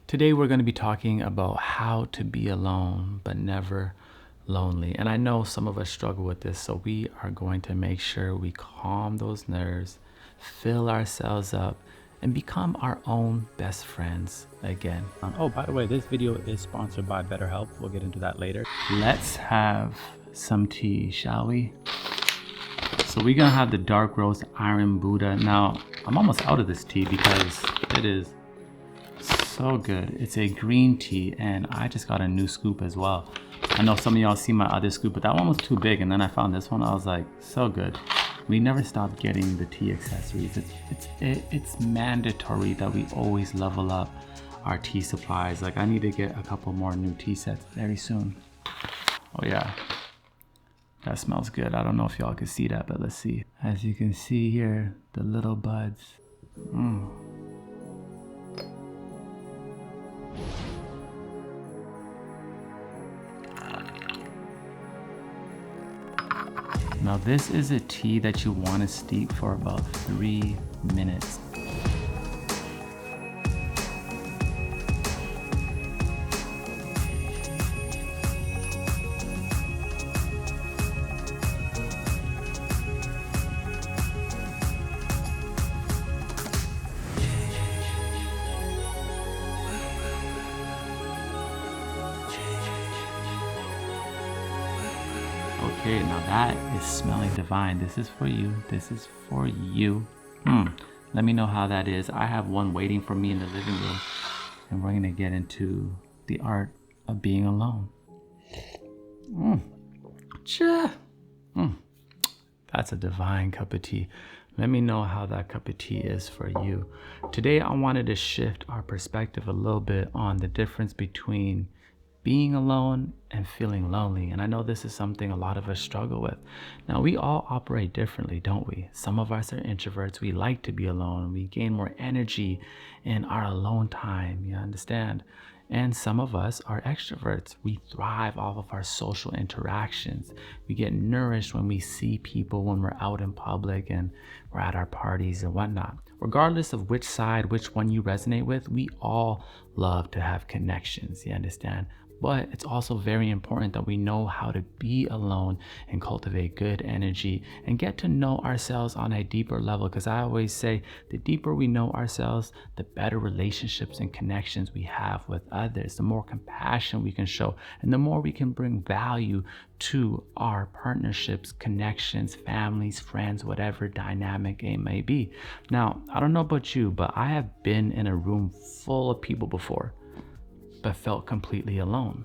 Today we're going to be talking about how to be alone but never lonely. And I know some of us struggle with this, so we are going to make sure we calm those nerves, fill ourselves up, and become our own best friends again. Oh, by the way, this video is sponsored by BetterHelp. We'll get into that later. Let's have some tea, shall we? So we're gonna have the dark roast Iron Buddha. Now, I'm almost out of this tea because it is so good. It's a green tea, and I just got a new scoop as well. I know some of y'all see my other scoop, but that one was too big, and then I found this one. I was like, so good. We never stop getting the tea accessories. It's mandatory that we always level up our tea supplies. Like, I need to get a couple more new tea sets very soon. Oh yeah, that smells good. I don't know if y'all can see that, but let's see. As you can see here, the little buds. Now this is a tea that you want to steep for about 3 minutes. Okay, now that is smelling divine. This is for you. This is for you. Let me know how that is. I have one waiting for me in the living room, and we're gonna get into the art of being alone. That's a divine cup of tea. Let me know how that cup of tea is for you. Today, I wanted to shift our perspective a little bit on the difference between being alone and feeling lonely. And I know this is something a lot of us struggle with. Now, we all operate differently, don't we? Some of us are introverts. We like to be alone. We gain more energy in our alone time, you understand? And some of us are extroverts. We thrive off of our social interactions. We get nourished when we see people, when we're out in public and we're at our parties and whatnot. Regardless of which side, which one you resonate with, we all love to have connections, you understand? But it's also very important that we know how to be alone and cultivate good energy and get to know ourselves on a deeper level. Because I always say the deeper we know ourselves, the better relationships and connections we have with others, the more compassion we can show, and the more we can bring value to our partnerships, connections, families, friends, whatever dynamic it may be. Now, I don't know about you, but I have been in a room full of people before, but felt completely alone.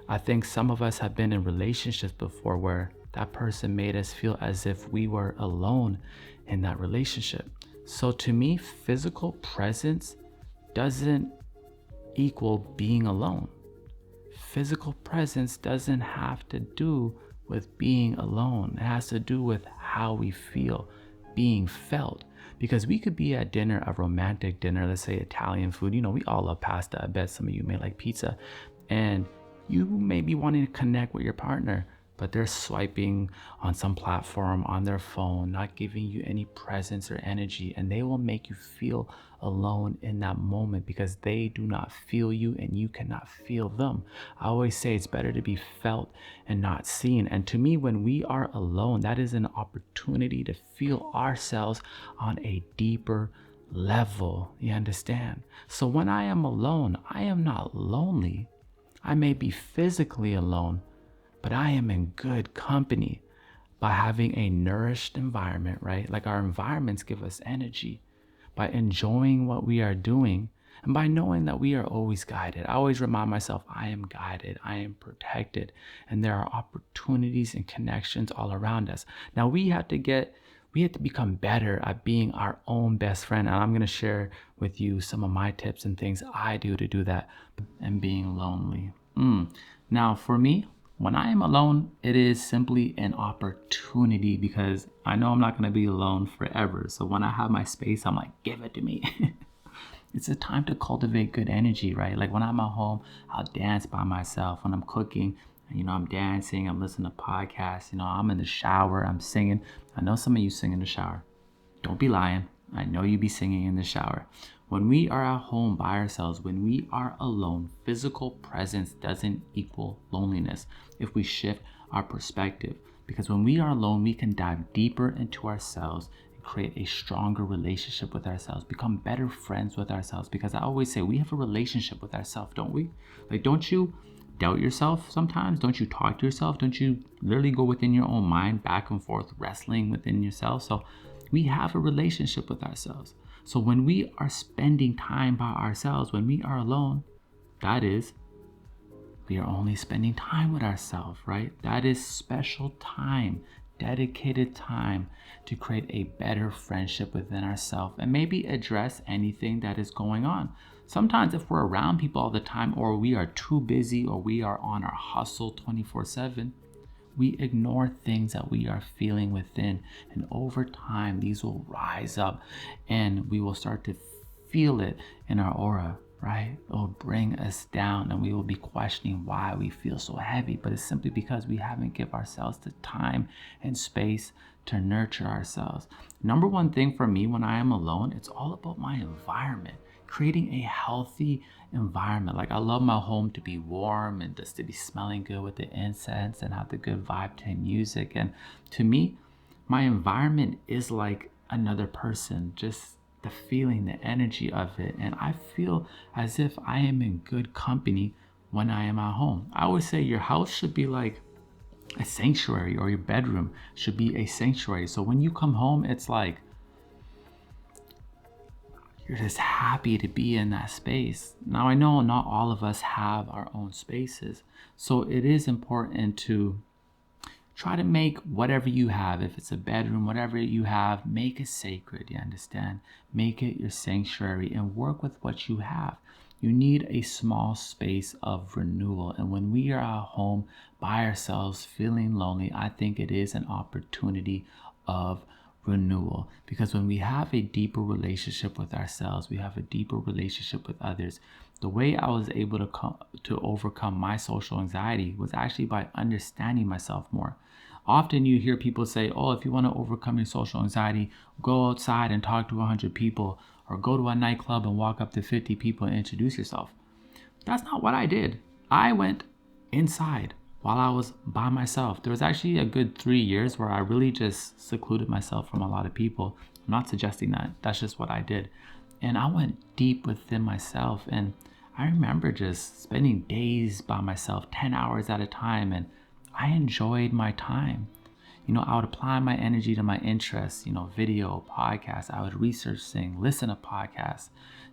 I think some of us have been in relationships before where that person made us feel as if we were alone in that relationship. So to me, physical presence doesn't equal being alone. Physical presence doesn't have to do with being alone. It has to do with how we feel being felt. Because we could be at dinner, a romantic dinner, let's say Italian food. You know, we all love pasta. I bet some of you may like pizza. And you may be wanting to connect with your partner, but they're swiping on some platform on their phone, not giving you any presence or energy. And they will make you feel alone in that moment because they do not feel you and you cannot feel them. I always say it's better to be felt and not seen. And to me, when we are alone, that is an opportunity to feel ourselves on a deeper level. You understand? So when I am alone, I am not lonely. I may be physically alone, but I am in good company by having a nourished environment, right? Like our environments give us energy, by enjoying what we are doing, and by knowing that we are always guided. I always remind myself, I am guided, I am protected, and there are opportunities and connections all around us. Now we have to become better at being our own best friend. And I'm gonna share with you some of my tips and things I do to do that and being lonely. Now for me, when I am alone, it is simply an opportunity because I know I'm not going to be alone forever. So when I have my space, I'm like, give it to me. It's a time to cultivate good energy, right? Like when I'm at home, I'll dance by myself. When I'm cooking, I'm dancing, I'm listening to podcasts, I'm in the shower, I'm singing. I know some of you sing in the shower. Don't be lying. I know you be singing in the shower. When we are at home by ourselves, when we are alone, physical presence doesn't equal loneliness if we shift our perspective. Because when we are alone, we can dive deeper into ourselves and create a stronger relationship with ourselves, become better friends with ourselves. Because I always say we have a relationship with ourselves, don't we? Like, don't you doubt yourself sometimes? Don't you talk to yourself? Don't you literally go within your own mind back and forth, wrestling within yourself? So we have a relationship with ourselves. So when we are spending time by ourselves, when we are alone, that is, we are only spending time with ourselves, right? That is special time, dedicated time to create a better friendship within ourselves and maybe address anything that is going on. Sometimes if we're around people all the time, or we are too busy, or we are on our hustle 24/7, we ignore things that we are feeling within. And over time, these will rise up and we will start to feel it in our aura, right? It will bring us down and we will be questioning why we feel so heavy. But it's simply because we haven't given ourselves the time and space to nurture ourselves. Number one thing for me when I am alone, it's all about my environment, creating a healthy environment. Like, I love my home to be warm and just to be smelling good with the incense and have the good vibe to music. And to me, my environment is like another person, just the feeling, the energy of it. And I feel as if I am in good company when I am at home. I always say your house should be like a sanctuary, or your bedroom should be a sanctuary. So when you come home, it's like you're just happy to be in that space. Now, I know not all of us have our own spaces, so it is important to try to make whatever you have, if it's a bedroom, whatever you have, make it sacred, you understand? Make it your sanctuary and work with what you have. You need a small space of renewal. And when we are at home by ourselves feeling lonely, I think it is an opportunity of renewal. Because when we have a deeper relationship with ourselves, we have a deeper relationship with others. The way I was able to overcome my social anxiety was actually by understanding myself more. Often you hear people say, oh, if you want to overcome your social anxiety, go outside and talk to 100 people, or go to a nightclub and walk up to 50 people and introduce yourself. That's not what I did. I went inside while I was by myself. There was actually a good 3 years where I really just secluded myself from a lot of people. I'm not suggesting that. That's just what I did. And I went deep within myself. And I remember just spending days by myself, 10 hours at a time. And I enjoyed my time. I would apply my energy to my interests, video, podcasts. I would research things, listen to podcasts,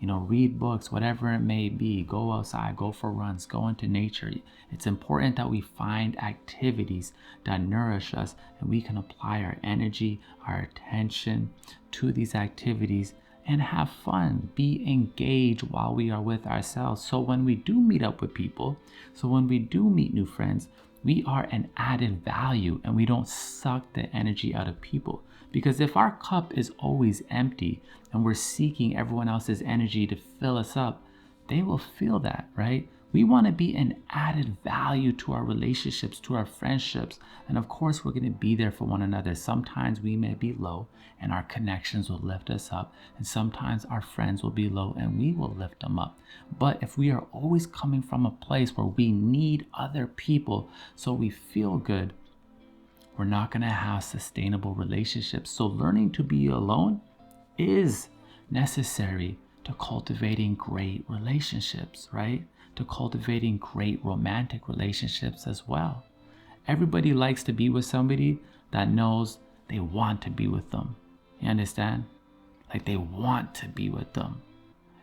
read books, whatever it may be, go outside, go for runs, go into nature. It's important that we find activities that nourish us and we can apply our energy, our attention to these activities and have fun, be engaged while we are with ourselves. So when we do meet up with people, so when we do meet new friends, we are an added value and we don't suck the energy out of people. Because if our cup is always empty and we're seeking everyone else's energy to fill us up, they will feel that, right? We want to be an added value to our relationships, to our friendships. And of course, we're going to be there for one another. Sometimes we may be low and our connections will lift us up. And sometimes our friends will be low and we will lift them up. But if we are always coming from a place where we need other people so we feel good, we're not going to have sustainable relationships. So learning to be alone is necessary to cultivating great relationships, right? To cultivating great romantic relationships as well. Everybody likes to be with somebody that knows they want to be with them. You understand? Like they want to be with them.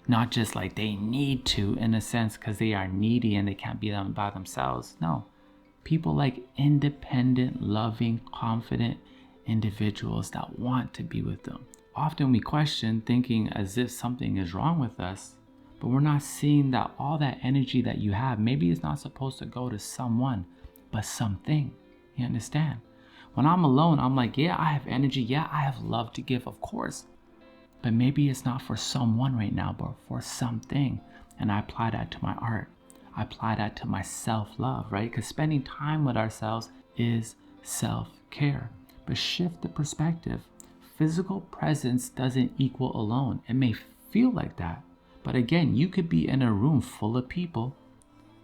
Not just like they need to, in a sense, because they are needy and they can't be them by themselves. No. People like independent, loving, confident individuals that want to be with them. Often we question, thinking as if something is wrong with us, but we're not seeing that all that energy that you have, maybe it's not supposed to go to someone, but something. You understand? When I'm alone, I'm like, yeah, I have energy. Yeah, I have love to give, of course. But maybe it's not for someone right now, but for something. And I apply that to my art. I apply that to my self-love, right? Because spending time with ourselves is self-care. But shift the perspective. physical presence doesn't equal alone. It may feel like that. But again, you could be in a room full of people,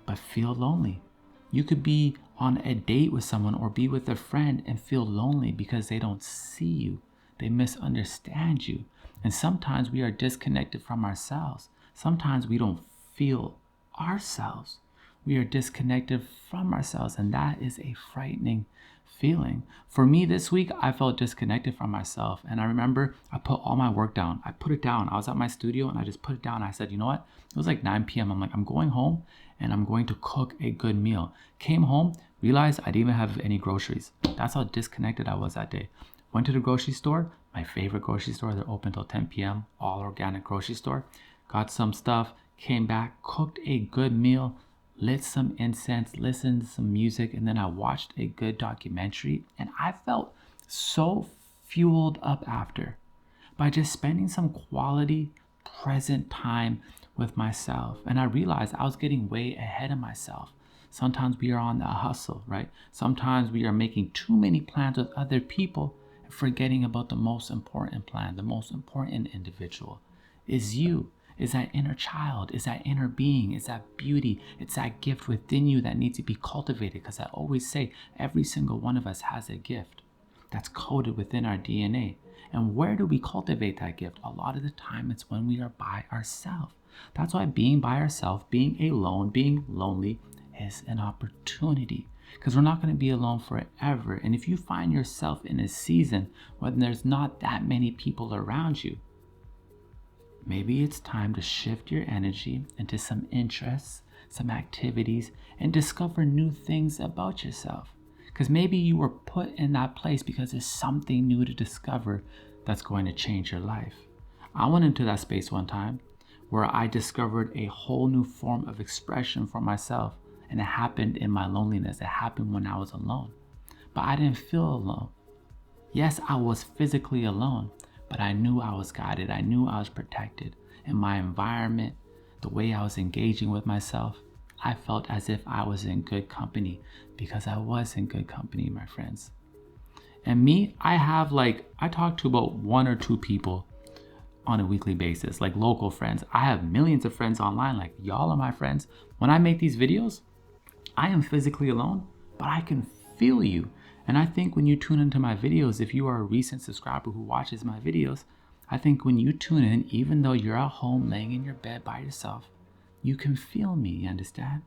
but feel lonely. You could be on a date with someone or be with a friend and feel lonely because they don't see you. They misunderstand you. And sometimes we are disconnected from ourselves. Sometimes we don't feel ourselves. We are disconnected from ourselves, and that is a frightening feeling. For me this week, I felt disconnected from myself. And I remember I put all my work down. I put it down. I was at my studio and I just put it down. I said, you know what? It was like 9 p.m. I'm like, I'm going home and I'm going to cook a good meal. Came home, realized I didn't even have any groceries. That's how disconnected I was that day. Went to the grocery store, my favorite grocery store. They're open till 10 p.m. All organic grocery store. Got some stuff, came back, cooked a good meal, lit some incense, listened to some music, and then I watched a good documentary, and I felt so fueled up after by just spending some quality present time with myself. And I realized I was getting way ahead of myself. Sometimes we are on the hustle, right? Sometimes we are making too many plans with other people and forgetting about the most important plan. The most important individual is you. Is that inner child, is that inner being, is that beauty, it's that gift within you that needs to be cultivated. Because I always say every single one of us has a gift that's coded within our DNA. And where do we cultivate that gift? A lot of the time it's when we are by ourselves. That's why being by ourselves, being alone, being lonely is an opportunity. Because we're not going to be alone forever. And if you find yourself in a season when there's not that many people around you, maybe it's time to shift your energy into some interests, some activities, and discover new things about yourself. Because maybe you were put in that place because there's something new to discover that's going to change your life. I went into that space one time where I discovered a whole new form of expression for myself, and it happened in my loneliness. It happened when I was alone, but I didn't feel alone. Yes, I was physically alone, but I knew I was guided. I knew I was protected. In my environment, the way I was engaging with myself, I felt as if I was in good company, because I was in good company, my friends. And me, I talk to about 1 or 2 people on a weekly basis, like local friends. I have millions of friends online, like y'all are my friends. When I make these videos, I am physically alone, but I can feel you. And I think when you tune into my videos, if you are a recent subscriber who watches my videos, I think when you tune in, even though you're at home laying in your bed by yourself, you can feel me, you understand?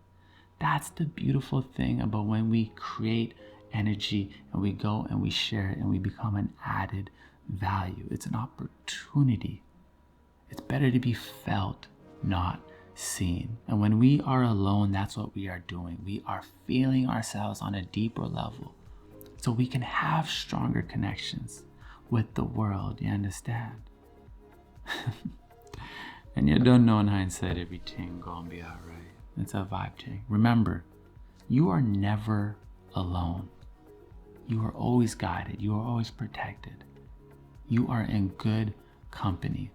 That's the beautiful thing about when we create energy and we go and we share it and we become an added value. It's an opportunity. It's better to be felt, not seen. And when we are alone, that's what we are doing. We are feeling ourselves on a deeper level, so we can have stronger connections with the world, you understand? And you don't know, in hindsight, everything gonna be all right. It's a vibe thing. Remember, you are never alone. You are always guided. You are always protected. You are in good company.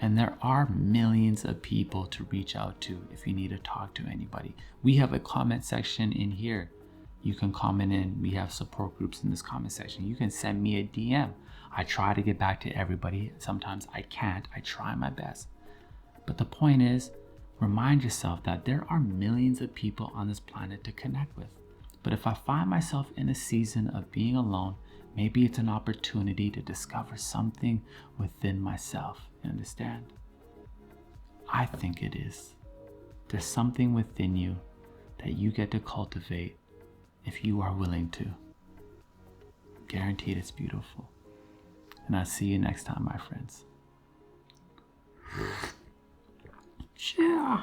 And there are millions of people to reach out to if you need to talk to anybody. We have a comment section in here. You can comment in. We have support groups in this comment section. You can send me a DM. I try to get back to everybody. Sometimes I can't. I try my best. But the point is, remind yourself that there are millions of people on this planet to connect with. But if I find myself in a season of being alone, maybe it's an opportunity to discover something within myself. You understand? I think it is. There's something within you that you get to cultivate if you are willing to. Guaranteed it's beautiful. And I'll see you next time, my friends. Yeah.